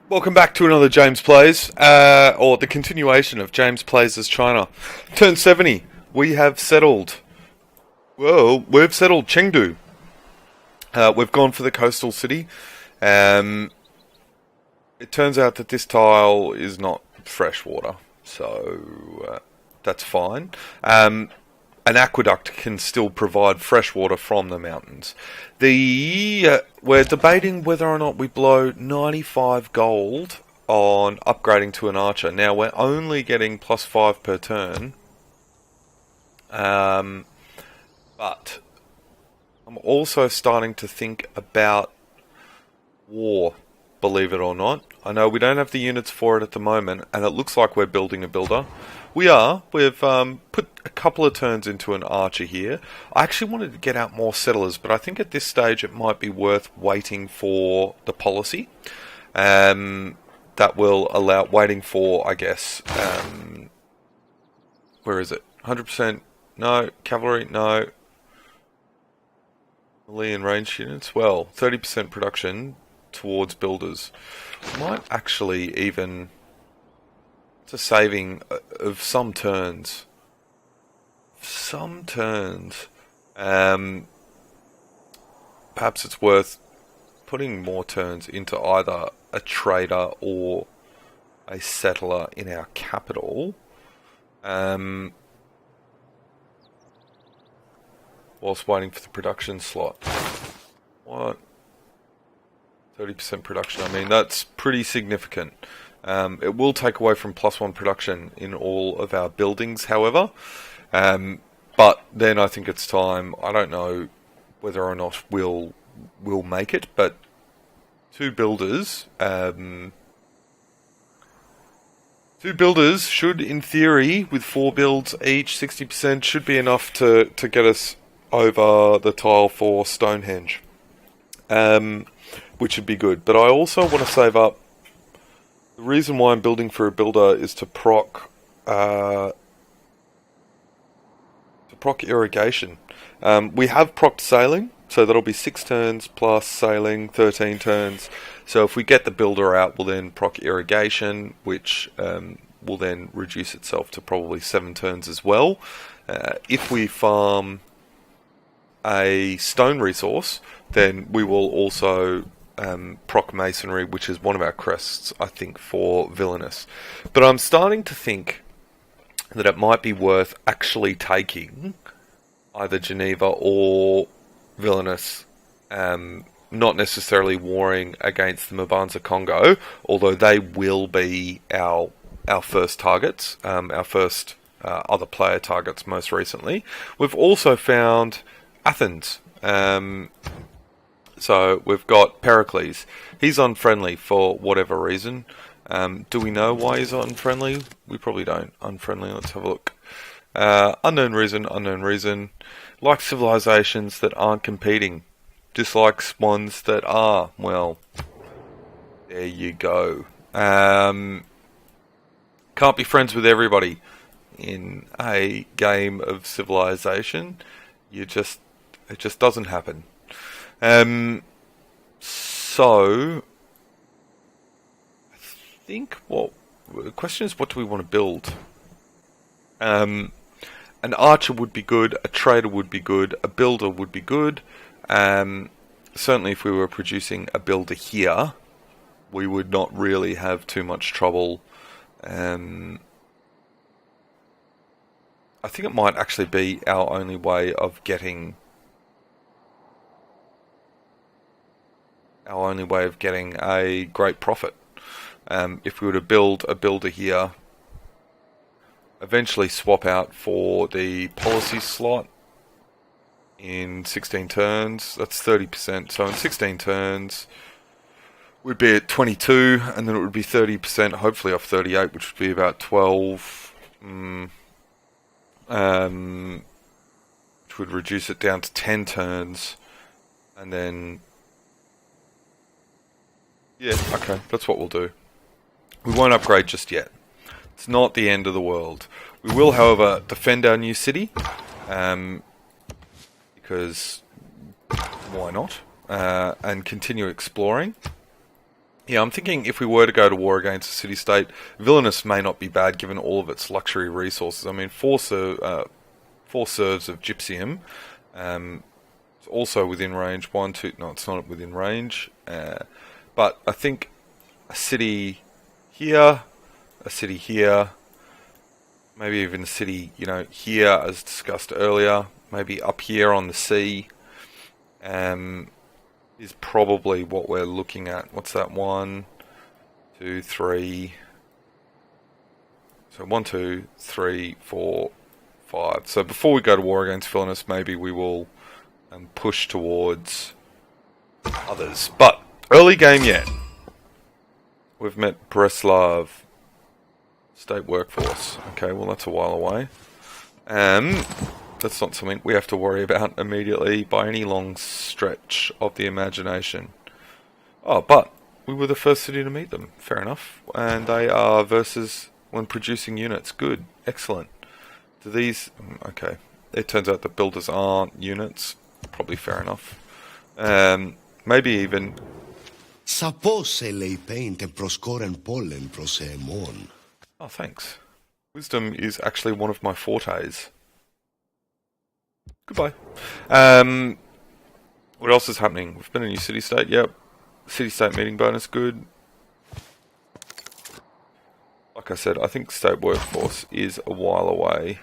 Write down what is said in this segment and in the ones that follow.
Welcome back to another James Plays, or the continuation of James Plays as China. Turn 70, we have settled, we've settled Chengdu. We've gone for the coastal city. It turns out that this tile is not freshwater, so that's fine. An aqueduct can still provide fresh water from the mountains. We're debating whether or not we blow 95 gold on upgrading to an archer. Now, we're only getting +5 per turn. But I'm also starting to think about war, believe it or not. I know we don't have the units for it at the moment, and it looks like we're building a builder. We are. We've put a couple of turns into an archer here. I actually wanted to get out more settlers, but I think at this stage it might be worth waiting for the policy. That will allow waiting for, I guess, where is it? 100%? No. Cavalry? No. Melee and ranged units? Well, 30% production towards builders. Might actually even... It's a saving of some turns. Perhaps it's worth putting more turns into either a trader or a settler in our capital. Whilst waiting for the production slot. What? 30% production. I mean, that's pretty significant. It will take away from +1 production in all of our buildings, however. But then I think it's time. I don't know whether or not we'll make it, but 2 builders. 2 builders should, in theory, with 4 builds each, 60% should be enough to get us over the tile for Stonehenge, which would be good. But I also want to save up. The reason why I'm building for a builder is to proc irrigation. We have procced sailing, so that'll be 6 turns plus sailing, 13 turns. So if we get the builder out, we'll then proc irrigation, which will then reduce itself to probably 7 turns as well. If we farm a stone resource, then we will also proc masonry, which is one of our crests, I think, for villainous. But I'm starting to think that it might be worth actually taking either Geneva or villainous, not necessarily warring against the Mabanza Congo, although they will be our first targets, our first other player targets most recently. We've also found Athens. So we've got Pericles. He's unfriendly for whatever reason. Do we know why he's unfriendly? We probably don't. Unfriendly, let's have a look. Unknown reason. Likes civilizations that aren't competing. Dislikes ones that are. Well, there you go. Can't be friends with everybody in a game of civilization. It just doesn't happen. So I think the question is, what do we want to build? An archer would be good, a trader would be good, a builder would be good. Certainly if we were producing a builder here, we would not really have too much trouble. I think it might actually be our only way of getting a great profit. If we were to build a builder here, eventually swap out for the policy slot in 16 turns, that's 30%. So in 16 turns, we'd be at 22, and then it would be 30%, hopefully off 38, which would be about 12. Which would reduce it down to 10 turns, and then... Yeah, okay, that's what we'll do. We won't upgrade just yet. It's not the end of the world. We will, however, defend our new city, because why not? And continue exploring. Yeah, I'm thinking if we were to go to war against a city-state, Villainous may not be bad given all of its luxury resources. I mean, four serves of Gypsium. It's also within range. One, two. No, it's not within range. But I think a city here, a city here, maybe even a city, here as discussed earlier, maybe up here on the sea, is probably what we're looking at. What's that? 1, 2, 3. So 1, 2, 3, 4, 5. So before we go to war against Villainous, maybe we will push towards others. But early game yet. We've met Breslav. State workforce. Okay, well that's a while away. That's not something we have to worry about immediately by any long stretch of the imagination. Oh, but we were the first city to meet them. Fair enough. And they are versus when producing units. Good. Excellent. Do these... Okay. It turns out the builders aren't units. Probably fair enough. Maybe even... Oh, thanks. Wisdom is actually one of my fortes. Goodbye. What else is happening? We've been a new city-state. Yep. City-state meeting bonus. Good. Like I said, I think state workforce is a while away.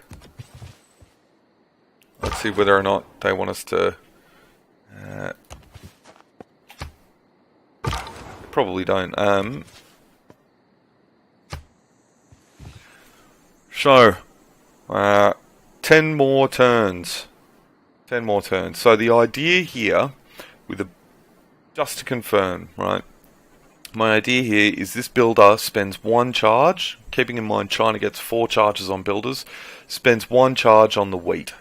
Let's see whether or not they want us to... probably don't. So, 10 more turns. 10 more turns. So the idea here, just to confirm, right? My idea here is this builder spends 1 charge, keeping in mind China gets 4 charges on builders, spends 1 charge on the wheat,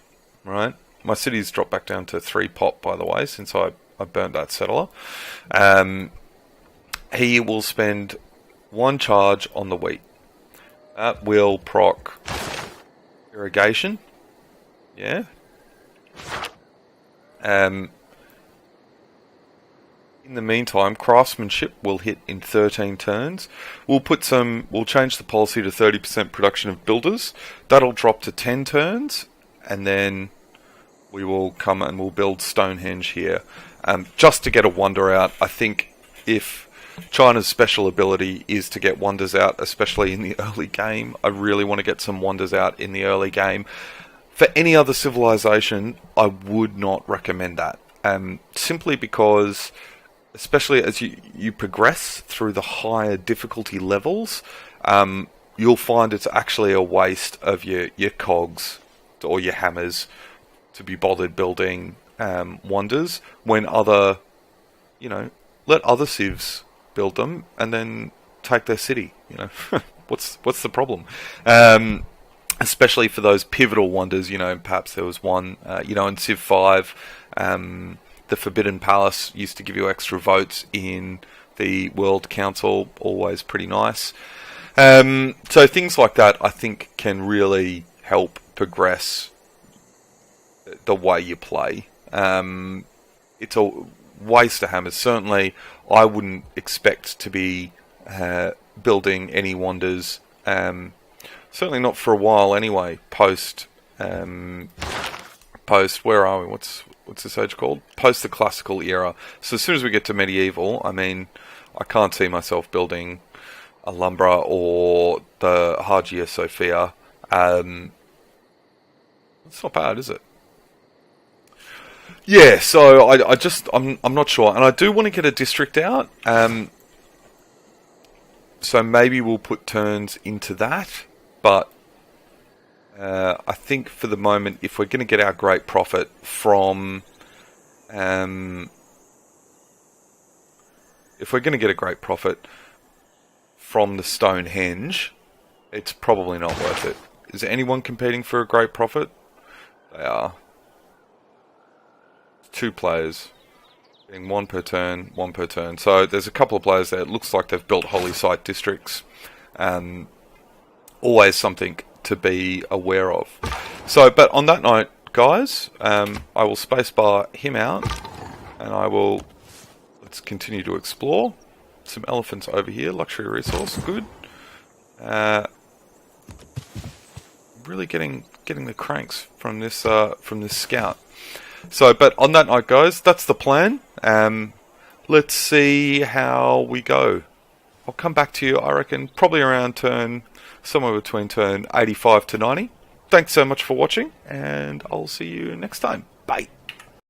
right? My city's dropped back down to 3 pop, by the way, since I burnt that settler. He will spend 1 charge on the wheat. That will proc irrigation. Yeah. In the meantime, craftsmanship will hit in 13 turns. We'll change the policy to 30% production of builders. That'll drop to 10 turns, and then we will come and we'll build Stonehenge here. Just to get a wonder out, I think if China's special ability is to get wonders out, especially in the early game, I really want to get some wonders out in the early game. For any other civilization, I would not recommend that. Simply because, especially as you progress through the higher difficulty levels, you'll find it's actually a waste of your cogs or your hammers to be bothered building wonders when let other civs build them and then take their city. What's the problem? Especially for those pivotal wonders. Perhaps there was one. In Civ 5, the Forbidden Palace used to give you extra votes in the World Council. Always pretty nice. So things like that, I think, can really help progress the way you play. It's a waste of hammers. Certainly, I wouldn't expect to be building any wonders. Certainly not for a while anyway. Post, where are we? What's this age called? Post the classical era. So as soon as we get to medieval, I can't see myself building Alhambra or the Hagia Sophia. It's not bad, is it? Yeah, so I'm not sure, and I do want to get a district out. So maybe we'll put turns into that, but I think for the moment, if we're going to get our great profit from, the Stonehenge, it's probably not worth it. Is anyone competing for a great profit? They are. 2 players. Getting 1 per turn, 1 per turn. So there's a couple of players there. It looks like they've built holy site districts. Always something to be aware of. So, but on that note, guys, I will spacebar him out, and let's continue to explore. some elephants over here. Luxury resource, good. Really getting the cranks from this scout. So, but on that note, guys, that's the plan. Let's see how we go. I'll come back to you, I reckon, probably around somewhere between turn 85 to 90. Thanks so much for watching, and I'll see you next time. Bye.